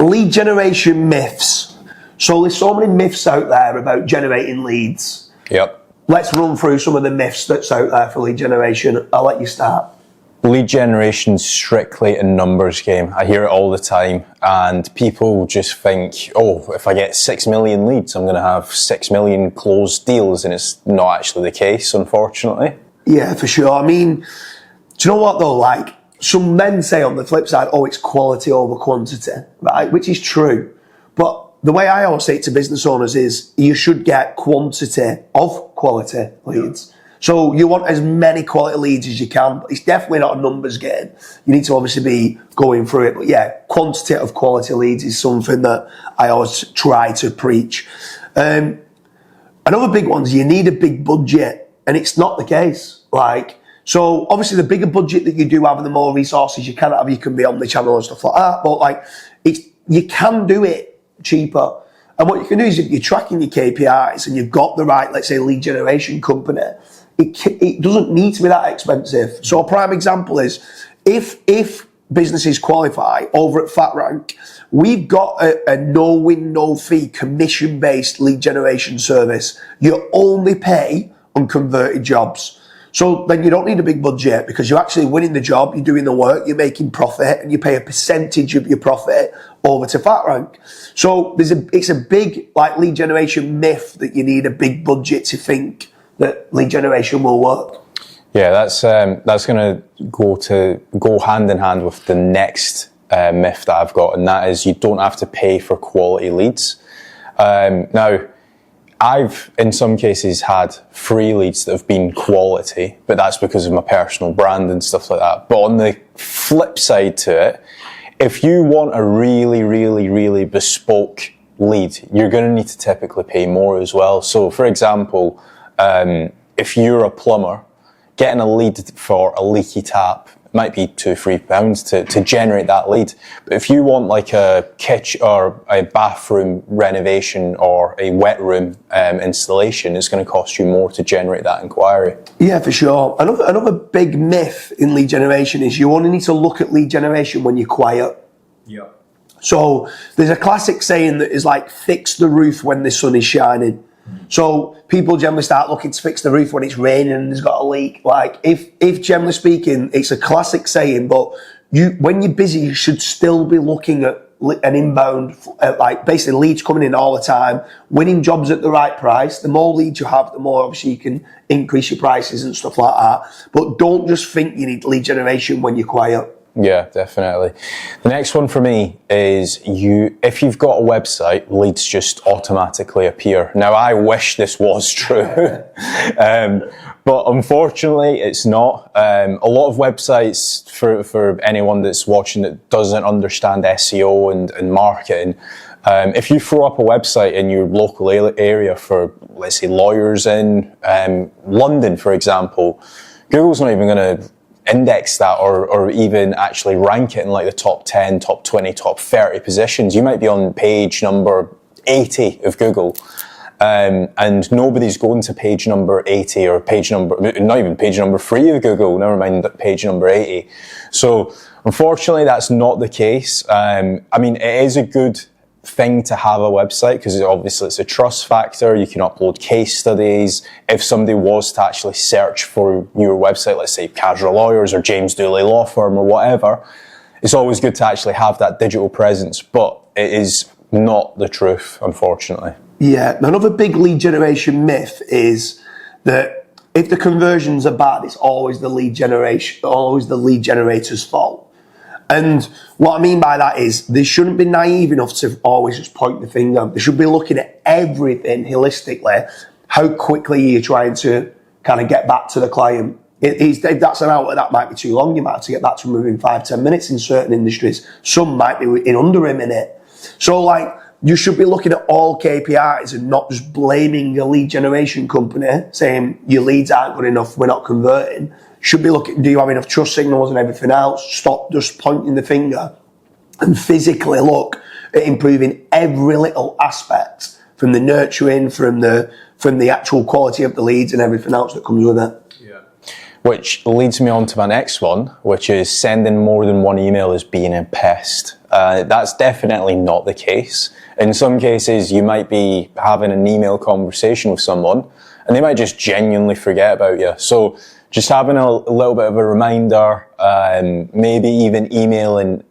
Lead generation myths. So there's so many myths out there about generating leads. Yep. Let's run through some of the myths that's out there for lead generation. I'll let you start. Lead generation strictly a numbers game. I hear it all the time, and people just think, oh, if I get 6 million leads, I'm going to have 6 million closed deals, and it's not actually the case, unfortunately. Yeah, for sure. I mean, do you know what though? Like, some men say on the flip side, oh, it's quality over quantity, right? Which is true. But the way I always say it to business owners is you should get quantity of quality leads. So you want as many quality leads as you can, but it's definitely not a numbers game. You need to obviously be going through it. But yeah, quantity of quality leads is something that I always try to preach. Another big one is you need a big budget, and it's not the case. So obviously the bigger budget that you do have and the more resources you can have, you can be on the channel and stuff like that. But you can do it cheaper. And what you can do is if you're tracking your KPIs and you've got the right, let's say, lead generation company, it doesn't need to be that expensive. So a prime example is if businesses qualify over at FatRank, we've got a no-win, no-fee commission-based lead generation service. You only pay on converted jobs. So then you don't need a big budget because you're actually winning the job, you're doing the work, you're making profit, and you pay a percentage of your profit over to FatRank. So it's a big lead generation myth that you need a big budget to think that lead generation will work. Yeah, that's going to go hand in hand with the next myth that I've got, and that is you don't have to pay for quality leads. Now, I've, in some cases, had free leads that have been quality, but that's because of my personal brand and stuff like that. But on the flip side to it, if you want a really, really, really bespoke lead, you're going to need to typically pay more as well. So, for example, if you're a plumber, getting a lead for a leaky tap might be £2-3 to generate that lead. But if you want like a kitchen or a bathroom renovation or a wet room installation, it's going to cost you more to generate that inquiry. Yeah, for sure. Another big myth in lead generation is you only need to look at lead generation when you're quiet. Yeah. So there's a classic saying that is like, fix the roof when the sun is shining. So people generally start looking to fix the roof when it's raining and there's got a leak. Like if generally speaking, it's a classic saying, but when you're busy, you should still be looking at an inbound, basically leads coming in all the time, winning jobs at the right price. The more leads you have, the more obviously you can increase your prices and stuff like that. But don't just think you need lead generation when you're quiet. Yeah, definitely. The next one for me is if you've got a website, leads just automatically appear. Now, I wish this was true, but unfortunately it's not. A lot of websites, for anyone that's watching that doesn't understand SEO and marketing, if you throw up a website in your local area for, let's say, lawyers in London, for example, Google's not even going to index that or even actually rank it in like the top 10, top 20, top 30 positions. You might be on page number 80 of Google, and nobody's going to page number 80 or not even page number 3 of Google, never mind page number 80. So unfortunately that's not the case. I mean, it is a good thing to have a website because obviously it's a trust factor. You can upload case studies. If somebody was to actually search for your website, let's say Casual Lawyers or James Dooley Law Firm or whatever, it's always good to actually have that digital presence, but it is not the truth, unfortunately. Yeah, another big lead generation myth is that if the conversions are bad, it's always the lead generator's fault. And what I mean by that is they shouldn't be naive enough to always just point the finger. They should be looking at everything holistically. How quickly you're trying to kind of get back to the client. If that's an hour, that might be too long. You might have to get back to them within 5-10 minutes in certain industries. Some might be in under a minute. So you should be looking at all KPIs and not just blaming a lead generation company, saying your leads aren't good enough, we're not converting. Should be looking, do you have enough trust signals and everything else? Stop just pointing the finger and physically look at improving every little aspect, from the nurturing, from the actual quality of the leads and everything else that comes with it. Yeah. Which leads me on to my next one, which is sending more than one email is being a pest. That's definitely not the case. In some cases, you might be having an email conversation with someone and they might just genuinely forget about you. So just having a little bit of a reminder, maybe even emailing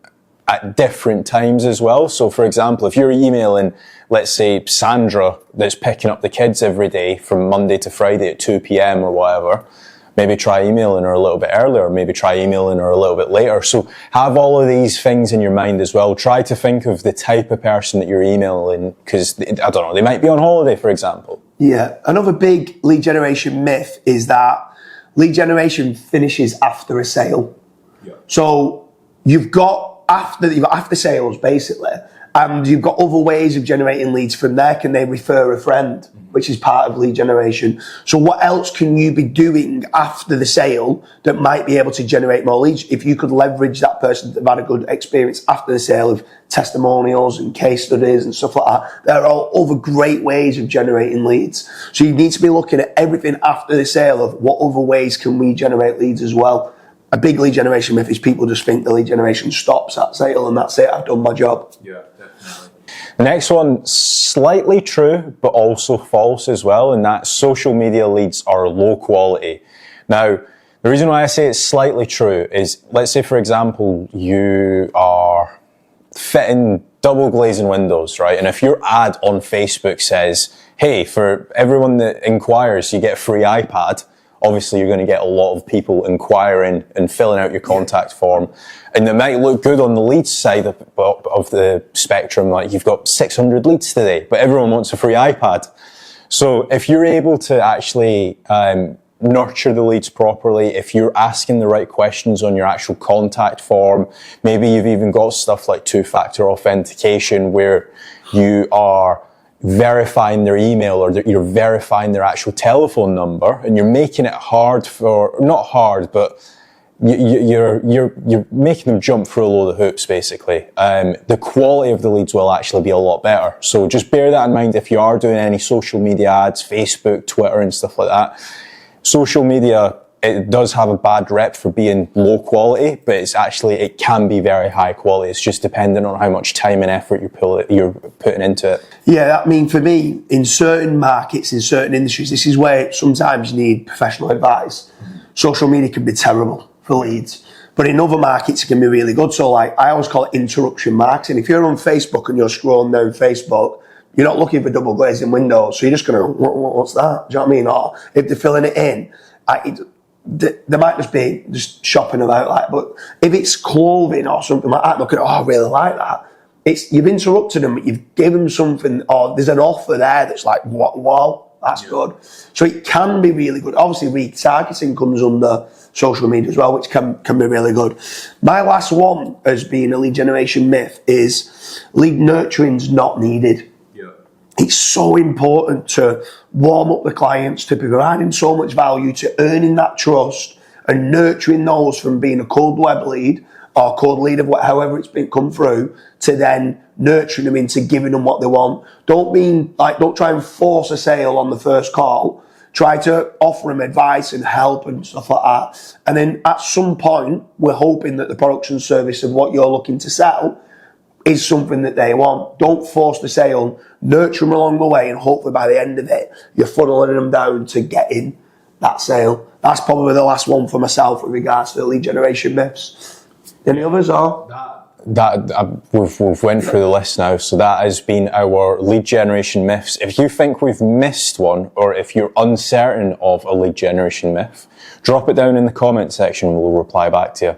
at different times as well. So for example, if you're emailing, let's say Sandra, that's picking up the kids every day from Monday to Friday at 2 p.m. or whatever, maybe try emailing her a little bit earlier, maybe try emailing her a little bit later. So have all of these things in your mind as well. Try to think of the type of person that you're emailing, because, I don't know, they might be on holiday, for example. Yeah. Another big lead generation myth is that lead generation finishes after a sale. Yeah. So you've got after sales, basically, and you've got other ways of generating leads from there. Can they refer a friend, which is part of lead generation? So what else can you be doing after the sale that might be able to generate more leads? If you could leverage that person that had a good experience after the sale of testimonials and case studies and stuff like that, there are other great ways of generating leads. So you need to be looking at everything after the sale of what other ways can we generate leads as well. A big lead generation myth is people just think the lead generation stops at sale and that's it, I've done my job. Yeah, definitely. The next one, slightly true, but also false as well, and that social media leads are low quality. Now, the reason why I say it's slightly true is, let's say, for example, you are fitting double glazing windows, right? And if your ad on Facebook says, hey, for everyone that inquires, you get a free iPad, obviously you're going to get a lot of people inquiring and filling out your contact form. And it might look good on the leads side of the spectrum, like you've got 600 leads today, but everyone wants a free iPad. So if you're able to actually nurture the leads properly, if you're asking the right questions on your actual contact form, maybe you've even got stuff like two-factor authentication where you are verifying their email or you're verifying their actual telephone number, and you're making it hard for, not hard, but you're making them jump through a load of hoops, basically. The quality of the leads will actually be a lot better. So just bear that in mind if you are doing any social media ads, Facebook, Twitter and stuff like that. Social media, it does have a bad rep for being low quality, but it can be very high quality. It's just dependent on how much time and effort you're putting into it. Yeah, I mean, for me, in certain markets, in certain industries, this is where sometimes you need professional advice. Social media can be terrible for leads, but in other markets, it can be really good. So like, I always call it interruption marketing. If you're on Facebook and you're scrolling down Facebook, you're not looking for double glazing windows, so you're just going to, what's that? Do you know what I mean? Or if they're filling it in, they might just be just shopping about, like, but if it's clothing or something like that, looking, oh, I really like that. You've interrupted them, but you've given them something, or there's an offer there that's like, wow, that's good. So it can be really good. Obviously, retargeting comes under social media as well, which can be really good. My last one as being a lead generation myth is lead nurturing's not needed. It's so important to warm up the clients, to be providing so much value, to earning that trust and nurturing those from being a cold web lead or cold lead of however it's been come through, to then nurturing them into giving them what they want. Don't try and force a sale on the first call. Try to offer them advice and help and stuff like that. And then at some point, we're hoping that the product and service of what you're looking to sell is something that they want. Don't force the sale, nurture them along the way, and hopefully by the end of it, you're funneling them down to getting that sale. That's probably the last one for myself with regards to the lead generation myths. Any others? Or? We've went through the list now, so that has been our lead generation myths. If you think we've missed one, or if you're uncertain of a lead generation myth, drop it down in the comment section and we'll reply back to you.